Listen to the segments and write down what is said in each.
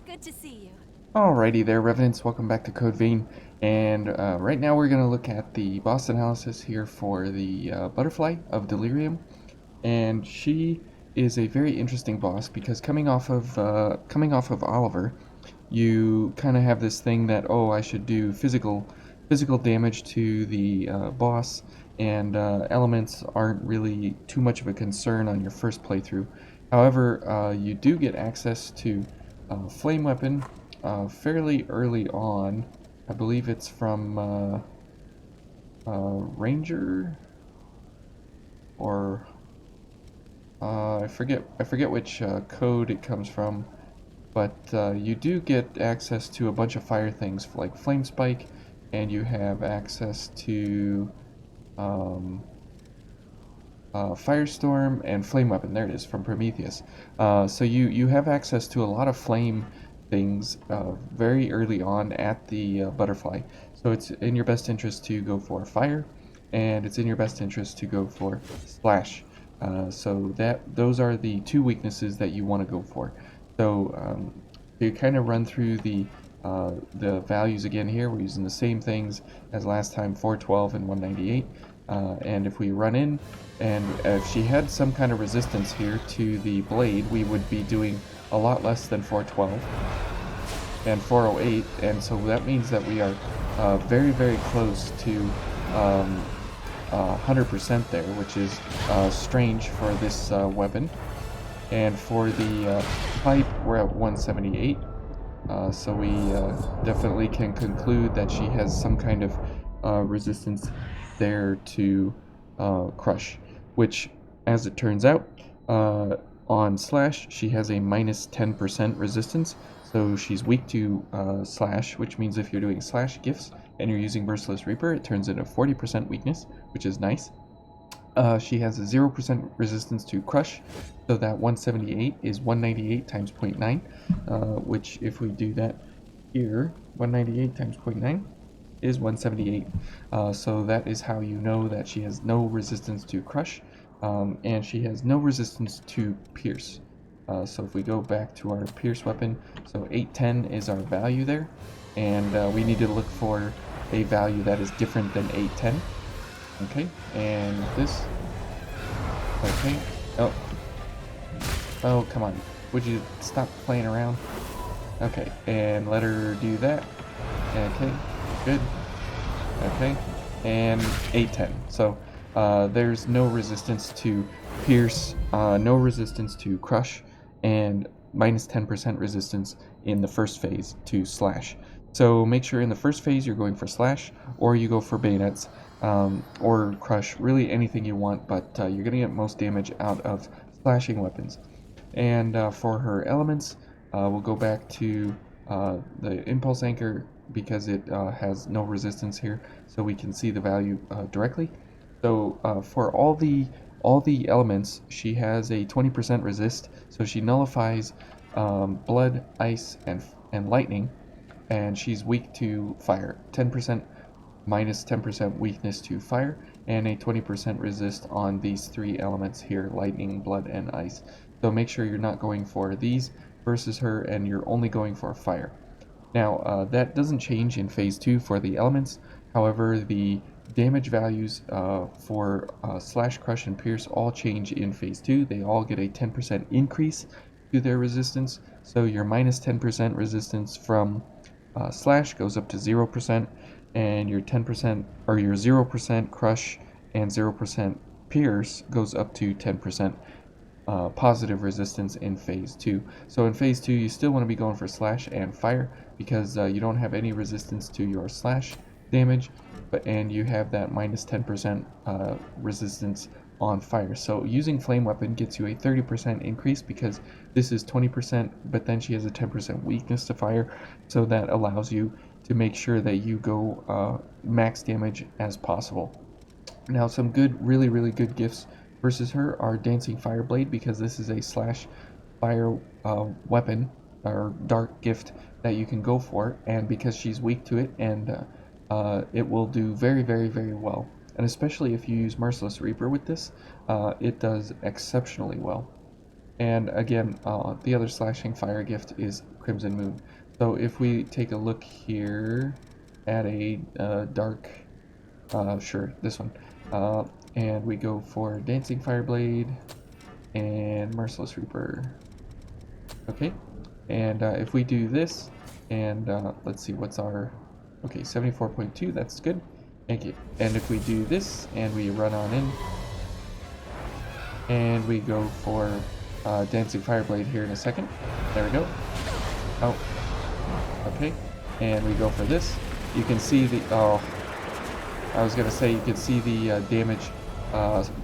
Good to see you. Alrighty there, Revenants. Welcome back to Code Vein. And right now we're going to look at the boss analysis here for the Butterfly of Delirium. And she is a very interesting boss because coming off of Oliver, you kind of have this thing that, oh, I should do physical damage to the boss, and elements aren't really too much of a concern on your first playthrough. However, you do get access to flame weapon fairly early on. I believe it's from Ranger, or I forget which code it comes from, but you do get access to a bunch of fire things like Flame Spike, and you have access to um, Firestorm and Flame Weapon. There it is from Prometheus. So you have access to a lot of flame things very early on at the Butterfly. So it's in your best interest to go for Fire, and it's in your best interest to go for Slash. So those are the two weaknesses that you want to go for. So you kind of run through the values again here. We're using the same things as last time, 412 and 198. And if we run in, and if she had some kind of resistance here to the blade, we would be doing a lot less than 412 and 408, and so that means that we are very, very close to 100% there, which is strange for this weapon. And for the pipe, we're at 178. So we definitely can conclude that she has some kind of resistance there to crush, which, as it turns out, on slash she has a minus 10% resistance, so she's weak to slash, which means if you're doing slash gifts and you're using Merciless Reaper, it turns into 40% weakness, which is nice. She has a 0% resistance to crush, so that 178 is 198 times 0.9, which if we do that here, 198 times 0.9 is 178. So that is how you know that she has no resistance to crush, and she has no resistance to pierce. So if we go back to our pierce weapon, so 810 is our value there, and we need to look for a value that is different than 810. Okay, and this. Okay. Oh. Oh, come on. Would you stop playing around? Okay, and let her do that. Okay, good. Okay, and 810. So there's no resistance to pierce, no resistance to crush, and minus 10% resistance in the first phase to slash. So make sure in the first phase you're going for slash, or you go for bayonets, or crush, really anything you want, but you're going to get most damage out of slashing weapons. And for her elements, we'll go back to the impulse anchor because it has no resistance here, so we can see the value directly. So for all the elements, she has a 20% resist, so she nullifies blood, ice, and lightning, and she's weak to fire. 10% minus 10% weakness to fire, and a 20% resist on these three elements here, lightning, blood, and ice. So make sure you're not going for these versus her, and you're only going for fire. Now, that doesn't change in Phase 2 for the elements. However, the damage values for Slash, Crush, and Pierce all change in Phase 2. They all get a 10% increase to their resistance. So your minus 10% resistance from Slash goes up to 0%, and your 10% or your 0% Crush and 0% Pierce goes up to 10% positive resistance in Phase 2. So in Phase 2, you still want to be going for Slash and Fire because you don't have any resistance to your Slash damage, and you have that minus 10% resistance on Fire. So using Flame Weapon gets you a 30% increase because this is 20%, but then she has a 10% weakness to Fire, so that allows you to make sure that you go max damage as possible. Now, some good, really, really good gifts versus her are Dancing Fireblade, because this is a slash fire weapon or dark gift that you can go for, and because she's weak to it, and it will do very, very, very well. And especially if you use Merciless Reaper with this, it does exceptionally well. And again, the other slashing fire gift is Crimson Moon. So if we take a look here at a dark, sure, this one, and we go for Dancing Fireblade and Merciless Reaper. Okay, and if we do this, and let's see, what's our, okay, 74.2, that's good. Thank you. And if we do this, and we run on in, and we go for Dancing Fireblade here in a second. There we go. Oh, okay. And we go for this. You can see the, oh, I was going to say you can see the damage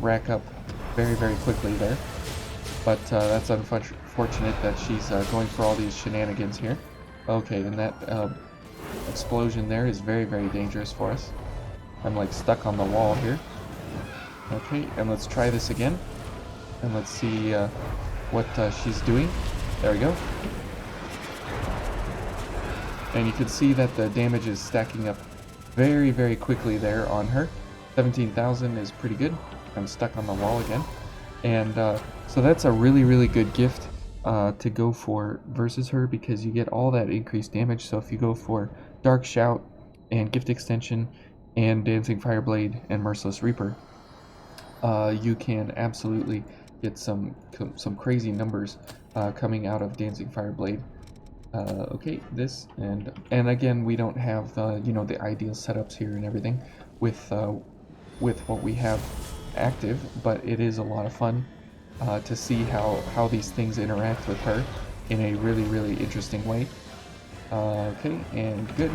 rack up very, very quickly there. But that's unfortunate that she's going for all these shenanigans here. Okay, and that explosion there is very, very dangerous for us. I'm like stuck on the wall here. Okay, and let's try this again. And let's see what she's doing. There we go. And you can see that the damage is stacking up very, very quickly there on her. 17,000 is pretty good. I'm stuck on the wall again. And so that's a really, really good gift to go for versus her, because you get all that increased damage. So if you go for Dark Shout and Gift Extension and Dancing Fireblade and Merciless Reaper, you can absolutely get some crazy numbers coming out of Dancing Fireblade. Okay, this, and again, we don't have you know, the ideal setups here and everything with what we have active, but it is a lot of fun to see how these things interact with her in a really, really interesting way. Okay, and good.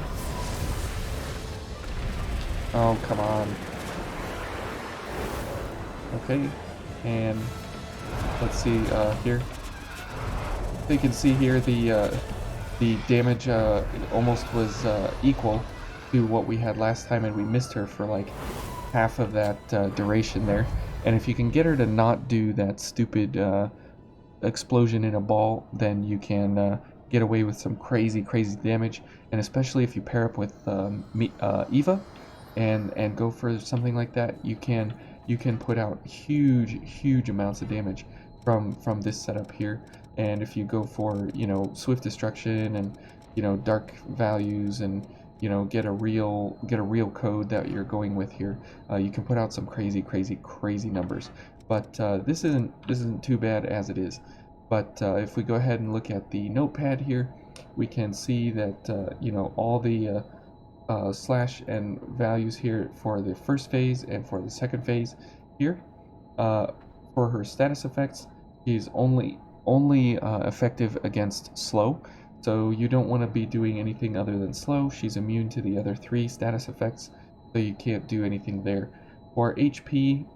Oh, come on. Okay, and let's see here. You can see here the damage almost was equal to what we had last time, and we missed her for like half of that duration there. And if you can get her to not do that stupid explosion in a ball, then you can get away with some crazy damage. And especially if you pair up with Eva and go for something like that, you can put out huge amounts of damage from this setup here. And if you go for, you know, Swift Destruction and, you know, dark values and, you know, get a real code that you're going with here, you can put out some crazy numbers. But this isn't too bad as it is. But if we go ahead and look at the notepad here, we can see that you know, all the slash and values here for the first phase and for the second phase here. For her status effects, she's only effective against slow, so you don't want to be doing anything other than slow. She's immune to the other 3 status effects, so you can't do anything there. For HP,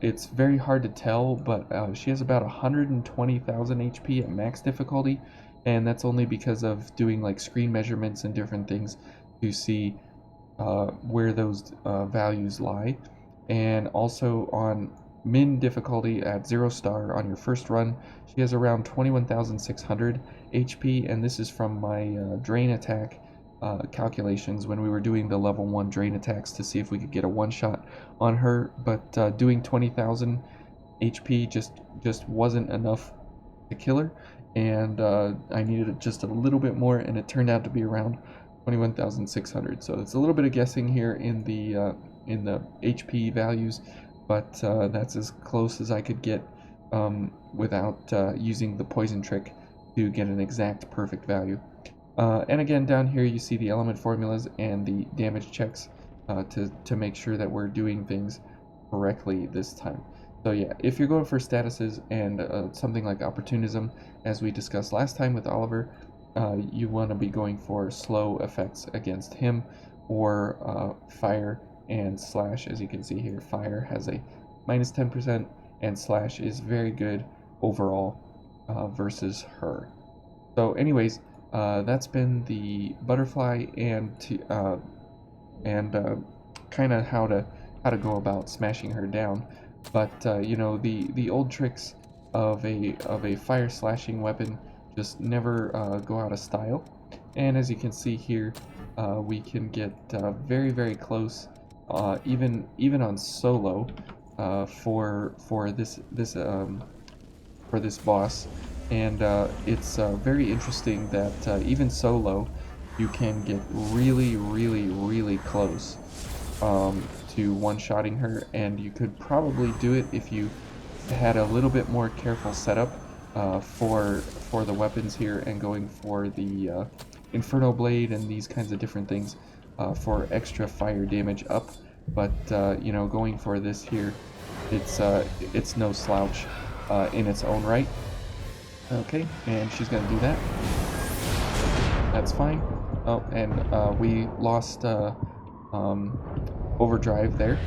it's very hard to tell, but she has about 120,000 HP at max difficulty, and that's only because of doing like screen measurements and different things to see where those values lie. And also on min difficulty at 0 star on your first run, she has around 21,600 HP, and this is from my drain attack calculations when we were doing the level 1 drain attacks to see if we could get a one-shot on her, but doing 20,000 HP just wasn't enough to kill her, and I needed just a little bit more, and it turned out to be around 21,600. So it's a little bit of guessing here in the HP values, but that's as close as I could get without using the poison trick to get an exact perfect value. And again, down here you see the element formulas and the damage checks to make sure that we're doing things correctly this time. So yeah, if you're going for statuses and something like opportunism, as we discussed last time with Oliver, you want to be going for slow effects against him, or fire and slash. As you can see here, fire has a minus 10% and slash is very good overall versus her. So anyways, that's been the Butterfly and kind of how to go about smashing her down. But you know, the old tricks of a fire slashing weapon just never go out of style. And as you can see here, we can get very close, even on solo, for this for this boss, and it's very interesting that even solo, you can get really close to one-shotting her, and you could probably do it if you had a little bit more careful setup for the weapons here, and going for the Inferno Blade and these kinds of different things for extra fire damage up. But you know, going for this here, it's no slouch in its own right. Okay, and she's gonna do that. That's fine. Oh, and we lost overdrive there,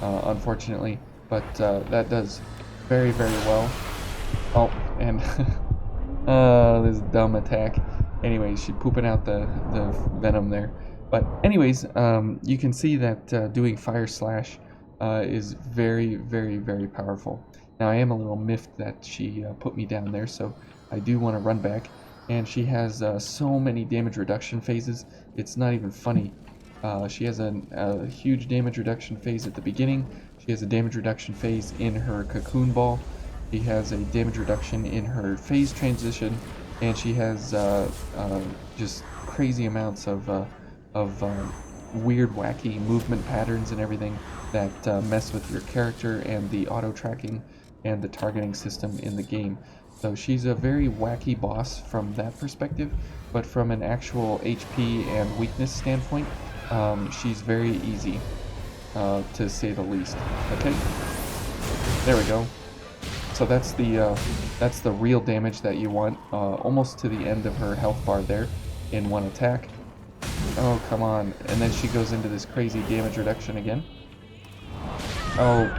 unfortunately, but that does very well. Oh, and this dumb attack. Anyways, she's pooping out the venom there. But anyways, you can see that doing Fire Slash is very powerful. Now I am a little miffed that she put me down there, so I do want to run back. And she has so many damage reduction phases, it's not even funny. She has a huge damage reduction phase at the beginning. She has a damage reduction phase in her Cocoon Ball. She has a damage reduction in her phase transition, and she has just crazy amounts of weird, wacky movement patterns and everything that mess with your character and the auto tracking and the targeting system in the game. So she's a very wacky boss from that perspective, but from an actual HP and weakness standpoint, she's very easy, to say the least. Okay, there we go. So that's the real damage that you want, almost to the end of her health bar there, in one attack. Oh, come on. And then she goes into this crazy damage reduction again. Oh.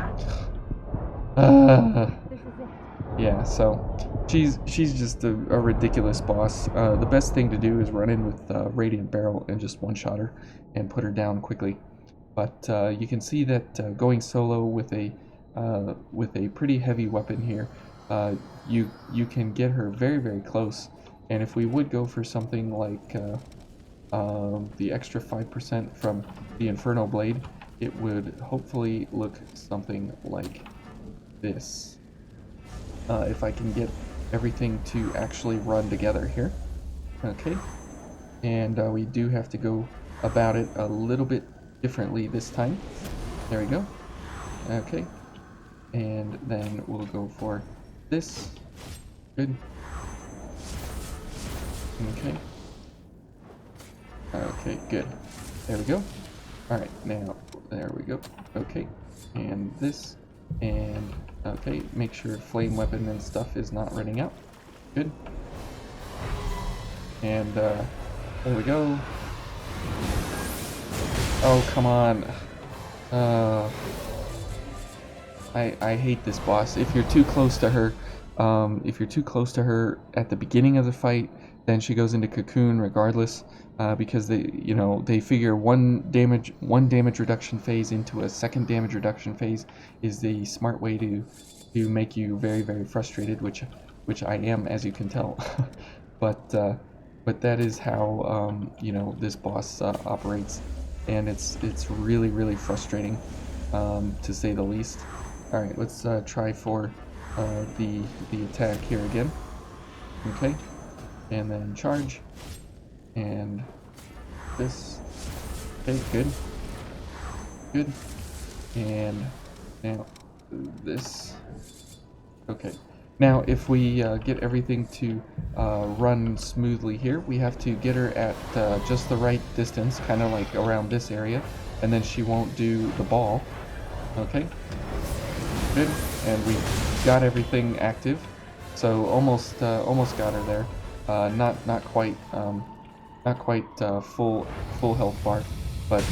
Yeah, so she's just a ridiculous boss. The best thing to do is run in with Radiant Barrel and just one-shot her and put her down quickly. But you can see that going solo with a pretty heavy weapon here, you can get her very close. And if we would go for something like the extra 5% from the Inferno Blade, it would hopefully look something like this. If I can get everything to actually run together here. Okay, and we do have to go about it a little bit differently this time. There we go. Okay, and then we'll go for this. Good. Okay. Okay, good. There we go. Alright, now, there we go. Okay, and this, and okay, make sure flame weapon and stuff is not running out. Good. And, there we go. Oh, come on. I hate this boss. If you're too close to her, at the beginning of the fight, then she goes into Cocoon regardless, because they figure one damage reduction phase into a second damage reduction phase is the smart way to make you very frustrated, which I am, as you can tell. but that is how this boss operates, and it's really frustrating, to say the least. All right, let's try for the attack here again. Okay, and then charge, and this. Okay, good, and now this. Okay, now if we get everything to run smoothly here, we have to get her at just the right distance, kind of like around this area, and then she won't do the ball. Okay, good, and we got everything active, so almost got her there. Not quite full health bar, but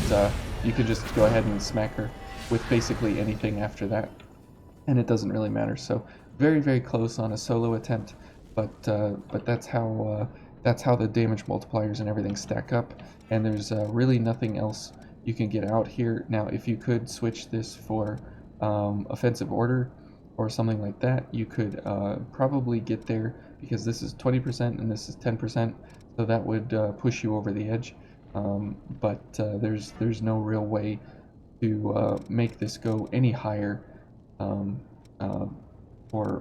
you can just go ahead and smack her with basically anything after that, and it doesn't really matter. So very close on a solo attempt, but that's how the damage multipliers and everything stack up, and there's really nothing else you can get out here. Now, if you could switch this for offensive order or something like that, you could probably get there, because this is 20% and this is 10%, so that would push you over the edge. But there's no real way to make this go any higher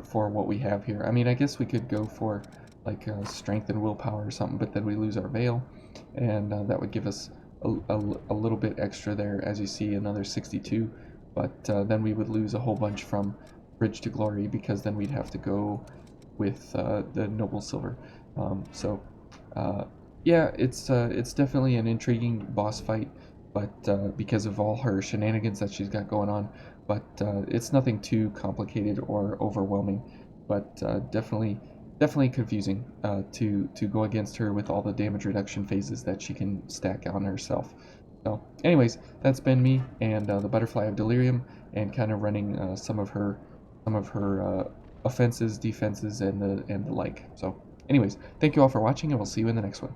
for what we have here. I mean, I guess we could go for like strength and willpower or something, but then we lose our veil, and that would give us a little bit extra there, as you see, another 62. But then we would lose a whole bunch from Bridge to Glory, because then we'd have to go with the Noble Silver. Yeah, it's definitely an intriguing boss fight, but because of all her shenanigans that she's got going on. But it's nothing too complicated or overwhelming, but definitely confusing to go against her with all the damage reduction phases that she can stack on herself. So, anyways, that's been me and the Butterfly of Delirium, and kind of running some of her offenses, defenses, and the like. So, anyways, thank you all for watching, and we'll see you in the next one.